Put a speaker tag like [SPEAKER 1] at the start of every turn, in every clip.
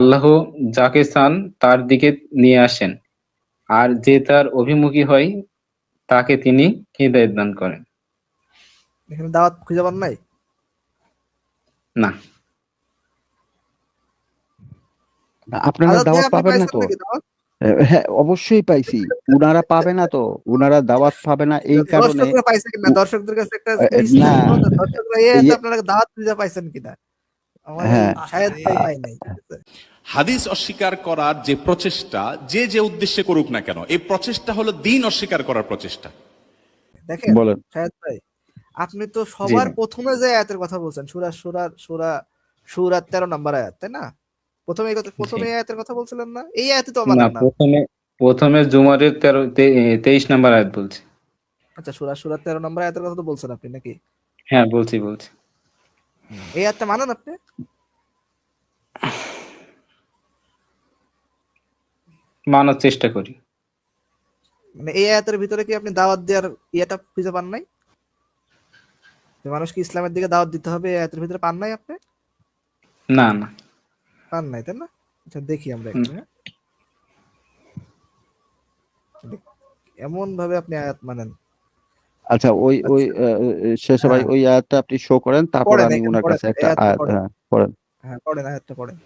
[SPEAKER 1] আল্লাহ যাকে চান তার দিকে নিয়ে আসেন, আর যে তার অভিমুখী হয় তাকে তিনি হিদায়াত দান করেন।
[SPEAKER 2] এখানে দাওয়াত খুঁজে পান নাই?
[SPEAKER 1] না,
[SPEAKER 3] আপনারা
[SPEAKER 2] আজাদ ভাই
[SPEAKER 3] দাওয়াত
[SPEAKER 2] আপনি
[SPEAKER 3] পাবেন না
[SPEAKER 2] পাইছেন
[SPEAKER 3] তো?
[SPEAKER 2] নাকি দাওয়াত?
[SPEAKER 3] হ্যাঁ, অবশ্যই পাইছি। উনারা পাবে না তো, উনারা দাওয়াত পাবে না এই কারণে।
[SPEAKER 2] দর্শকরা পাইছে কিনা, দর্শকদের কাছে একটা প্লিজ
[SPEAKER 3] না,
[SPEAKER 2] থাকলো যে দর্শকরা আপনারা দাওয়াত খুঁজে পাইছেন কিনা। আমার এই
[SPEAKER 3] হ্যাঁ,
[SPEAKER 2] শাহেদ ভাই পাই নাই, ঠিক আছে?
[SPEAKER 4] হাদিস অস্বীকার করার যে প্রচেষ্টা, যে যে উদ্দেশ্যে করুক না কেন, এই প্রচেষ্টা হলো দ্বীন অস্বীকার করার প্রচেষ্টা।
[SPEAKER 2] দেখেন
[SPEAKER 3] বলেন।
[SPEAKER 2] শাহেদ ভাই, আপনি তো
[SPEAKER 1] জি
[SPEAKER 2] সবার
[SPEAKER 1] ভাই।
[SPEAKER 2] প্রথমে যে আয়াতের কথা বলছেন, সূরা 13 নম্বর আয়াত, তাই না?
[SPEAKER 1] জি।
[SPEAKER 2] প্রথমে এই আয়াতের কথা বলছিলেন না? এই আয়াতে তো
[SPEAKER 1] না,
[SPEAKER 2] মানেন না।
[SPEAKER 1] প্রথমে জুমারের 23 নাম্বার আয়াত বলছি।
[SPEAKER 2] আচ্ছা, সূরা 13 নম্বর আয়াতের কথা তো বলছেন আপনি নাকি?
[SPEAKER 1] হ্যাঁ, বলছি।
[SPEAKER 2] এই আয়াতটা মানেন আপনি?
[SPEAKER 1] মানার চেষ্টা করি।
[SPEAKER 2] মানে এই আয়াতের ভিতরে কি আপনি দাওয়াত দেওয়ার ইয়েটা খুঁজে পান নাই? যে মানুষকে ইসলামের দিকে দাওয়াত দিতে হবে, এই আয়াতের ভিতরে পান নাই আপনি?
[SPEAKER 1] না।
[SPEAKER 2] পান নাই, তাই না? আচ্ছা, দেখি আমরা
[SPEAKER 1] হুম।
[SPEAKER 2] একটু, হ্যাঁ? এমন ভাবে আপনি আয়াত মানেন।
[SPEAKER 3] আচ্ছা, ওই ওই
[SPEAKER 2] আচ্ছা,
[SPEAKER 3] শেষে ভাই
[SPEAKER 2] হ্যাঁ,
[SPEAKER 3] ওই আয়াতটা আপনি শো করেন, তারপর
[SPEAKER 2] পড়েন
[SPEAKER 3] আমি
[SPEAKER 2] এখানে,
[SPEAKER 3] উনার
[SPEAKER 2] পড়েন
[SPEAKER 3] কাছে
[SPEAKER 2] এই
[SPEAKER 3] একটা
[SPEAKER 2] আয়াতটা
[SPEAKER 3] আয়াত,
[SPEAKER 2] পড়েন।
[SPEAKER 3] হ্যাঁ পড়েন।
[SPEAKER 2] হ্যাঁ, পড়েন আয়াতটা পড়েন।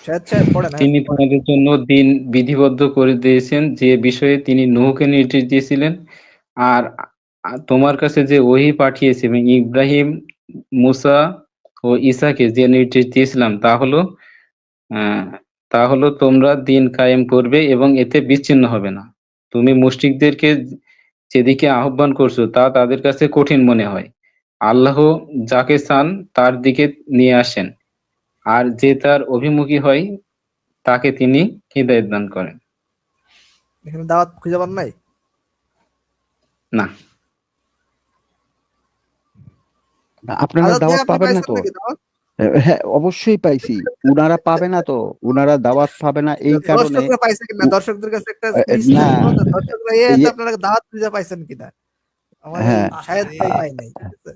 [SPEAKER 2] শাহেদ সাহেব পড়েন,
[SPEAKER 1] তিনি
[SPEAKER 2] আয়াতটা পড়েন।
[SPEAKER 1] তোমাদের জন্য দিন বিধিবদ্ধ করে দিয়েছেন, যে বিষয়ে তিনি নূহকে নির্দেশ দিয়েছিলেন, আর তোমার কাছে যে ওহী পাঠিয়েছি এবং ইব্রাহিম, মুসা ও ঈসাকে যে নির্দেশ দিয়েছিলাম, আহ, তা হলো তোমরা দিন কায়েম করবে এবং এতে বিচ্ছিন্ন হবে না। তুমি মুশরিকদেরকে যেদিকে আহ্বান করছো তা তাদের কাছে কঠিন মনে হয়। আল্লাহ যাকে চান তার দিকে নিয়ে আসেন, আর যে তার অভিমুখী হয় তাকে তিনি হিদায়াত দান করেন।
[SPEAKER 2] এখানে দাওয়াত খুঁজে পান নাই?
[SPEAKER 1] না,
[SPEAKER 3] আপনারা
[SPEAKER 2] আজাদ ভাই
[SPEAKER 3] দাওয়াত
[SPEAKER 2] আপনি
[SPEAKER 3] পাবেন না
[SPEAKER 2] পাইছেন
[SPEAKER 3] তো?
[SPEAKER 2] নাকি দাওয়াত?
[SPEAKER 3] হ্যাঁ, অবশ্যই পাইছি। উনারা পাবে না তো, উনারা দাওয়াত পাবে না এই কারণে।
[SPEAKER 2] দর্শকরা পাইছে কিনা,
[SPEAKER 3] উ-
[SPEAKER 2] দর্শকদের কাছে একটা প্লিজ
[SPEAKER 3] না,
[SPEAKER 2] থাকলো যে দর্শকরা
[SPEAKER 3] ইয়ে,
[SPEAKER 2] আপনারা দাওয়াত খুঁজে পাইছেন কিনা। আমার এই
[SPEAKER 3] হ্যাঁ,
[SPEAKER 2] শাহেদ ভাই পাই নাই, ঠিক আছে?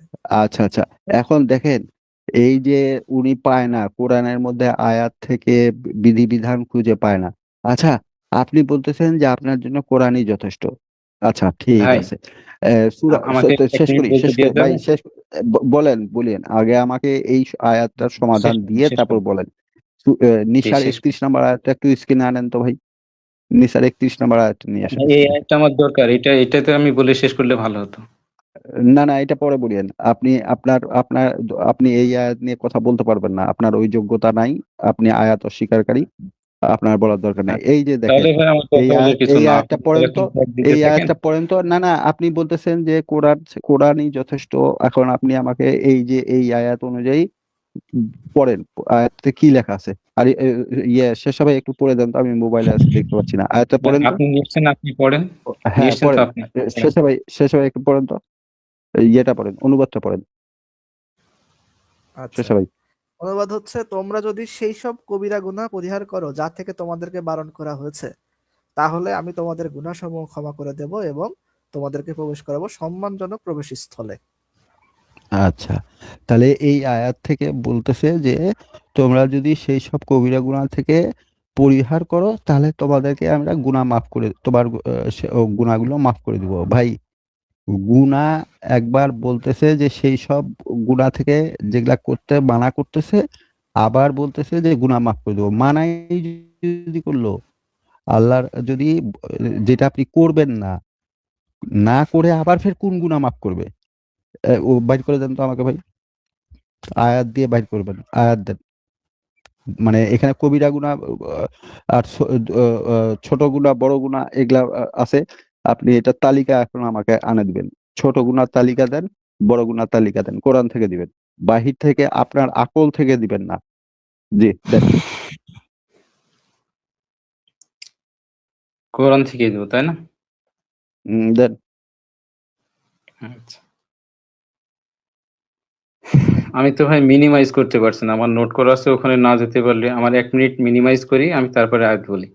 [SPEAKER 3] আচ্ছা। এখন দেখেন, এই যে উনি পায় না, কোরআনের মধ্যে আয়াত থেকে বিধিবিধান খুঁজে পায় না। আচ্ছা, আপনি বলতেছেন যে আপনার জন্য কোরআনই যথেষ্ট। আচ্ছা, ঠিক
[SPEAKER 1] ভাই,
[SPEAKER 3] আছে।
[SPEAKER 1] আমাকে
[SPEAKER 3] তো
[SPEAKER 1] এক মিনিট বলতে
[SPEAKER 3] শেষ
[SPEAKER 1] দিয়ে
[SPEAKER 3] করে ভাই,
[SPEAKER 1] যাবেন?
[SPEAKER 3] বলেন আগে আমাকে এই আয়াতটার সমাধান
[SPEAKER 1] শেষ
[SPEAKER 3] দিয়ে
[SPEAKER 1] শেষ
[SPEAKER 3] তারপর
[SPEAKER 1] করুন।
[SPEAKER 3] বলেন।
[SPEAKER 1] জি,
[SPEAKER 3] নিসার
[SPEAKER 1] শেষ
[SPEAKER 3] 31 নম্বর আয়াতটা একটু স্ক্রিনে আনেন তো ভাই। নিসার 31 নম্বর আয়াতটা নিয়ে আসেন
[SPEAKER 1] ভাই, এই
[SPEAKER 3] স্ক্রিনে।
[SPEAKER 1] একটা আমার দরকার, এটাতে আমি বলে শেষ করলে ভালো হতো।
[SPEAKER 3] না, এটা পরে বলিয়েন। আপনি আপনার আপনার আপনি এই আয়াত নিয়ে কথা বলতে পারবেন না, আপনার ওই যোগ্যতা নাই। আপনি আয়াত অস্বীকারী, আপনার বলার দরকার নেই। এই যে দেখেন,
[SPEAKER 1] তাহলে ভাই আমার কথা বলার কিছু
[SPEAKER 3] এই
[SPEAKER 1] না,
[SPEAKER 3] আয়াতটা
[SPEAKER 1] আপনি
[SPEAKER 3] পড়েন তো।
[SPEAKER 1] এখন ট্যাগ দিতে
[SPEAKER 3] এই
[SPEAKER 1] থাকেন।
[SPEAKER 3] আয়াতটা পড়েন তো। না, আপনি বলতেছেন যে কোরআনই যথেষ্ট। এখন আপনি আমাকে এই যে এই আয়াত অনুযায়ী পড়েন, আয়াতে কি লেখা আছে। আর শেষ সবাই একটু পড়ে দেন তো, আমি মোবাইলে আছে দেখতে পাচ্ছি না, আয়াতটা
[SPEAKER 1] না,
[SPEAKER 3] পড়েন তো।
[SPEAKER 1] আপনি নিচ্ছেন, আপনি পড়েন।
[SPEAKER 3] হ্যাঁ,
[SPEAKER 1] নিশ্চয় তো
[SPEAKER 3] পড়েন।
[SPEAKER 1] আপনি পড়েন।
[SPEAKER 3] শেষ সবাই একটু পড়েন তো। ইয়েটা পড়েন, অনুবাদটা পড়েন শেষ
[SPEAKER 2] আচ্ছা,
[SPEAKER 3] সবাই।
[SPEAKER 2] অনুবাদ হচ্ছে, তোমরা যদি সেই সব কবিরা গুনাহ পরিহার করো যা থেকে তোমাদেরকে বারণ করা হয়েছে, তাহলে আমি তোমাদের গুনাহসমূহ ক্ষমা করে দেব এবং তোমাদেরকে প্রবেশ করাবো সম্মানজনক প্রবেশ স্থলে।
[SPEAKER 3] আচ্ছা, তাহলে এই আয়াত থেকে বলতেছে যে তোমরা যদি সেই সব কবিরা গুনাহ থেকে পরিহার করো, তাহলে তোমাদেরকে আমরা গুনাহ মাফ করে, তোমার গুনাহগুলো মাফ করে দিব। ভাই, গুনাহ একবার বলতেছে যে সেই সব গুনাহ থেকে যেগুলা করতে মানা করতেছে, আবার বলতেছে যে গুনাহ মাফ করে দেবো। মানাই যদি করলো, আল্লাহর যদি যেটা আপনি করবেন না, না করে আবার ফের কোন গুনাহ মাফ করবে? ও বাইর করে দেন তো আমাকে ভাই, আয়াত দিয়ে বাইর করবেন, আয়াত দেন। মানে এখানে কবিরা গুনাহ আর ছোট গুনাহ, বড় গুনাহ এগুলা আছে। আপনি এটা তালিকা এখন আমাকে আনে দিবেন। ছোট গুনাহ তালিকা দেন, বড় গুনাহ তালিকা দেন, কোরআন থেকে দিবেন। বাহির থেকে আপনার আকল থেকে দিবেন না। জি, দেন।
[SPEAKER 1] কোরআন থেকে দেবো, তাই না?
[SPEAKER 3] দেন।
[SPEAKER 1] আচ্ছা, আমি তো ভাই মিনিমাইজ করতে পারছি না, আমার নোট করা আছে, ওখানে না যেতে পারলে আমার 1 মিনিট মিনিমাইজ করি, আমি তারপরে আয়াত বলি।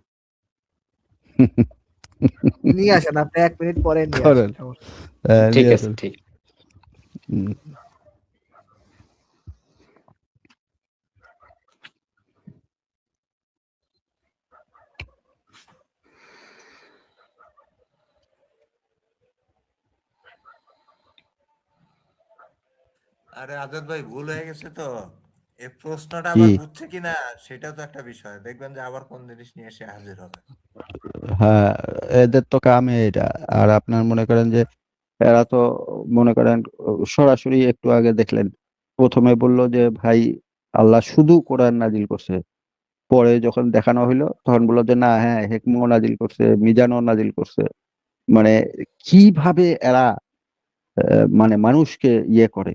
[SPEAKER 2] নিয়ে আসেন, আপনি 1 মিনিট পরে নিয়ে আসেন,
[SPEAKER 3] করেন।
[SPEAKER 2] সমস্যা নেই।
[SPEAKER 1] ঠিক
[SPEAKER 3] নিয়ে
[SPEAKER 1] আছে,
[SPEAKER 3] আসেন।
[SPEAKER 1] ঠিক।
[SPEAKER 3] হুম।
[SPEAKER 5] আরে আজাদ ভাই ভুল হয়ে গেছে তো, এই প্রশ্নটা
[SPEAKER 3] কি?
[SPEAKER 5] আবার বুঝছে কিনা সেটাও তো একটা বিষয়, দেখবেন যে আবার কোন জিনিস নিয়ে এসে হাজির হবে।
[SPEAKER 3] হ্যাঁ, এদের তো কামে এটা। আর আপনার মনে করেন যে এরা তো মনে করেন সরাসরি একটু আগে দেখলেন প্রথমে বলল যে ভাই আল্লাহ শুধু কোরআন নাজিল করছে, পরে যখন দেখানো হইলো তখন বললো যে না, হ্যাঁ, হেকমও নাজিল করছে, মিজানও নাজিল করছে। মানে কিভাবে এরা মানে মানুষকে ইয়ে করে,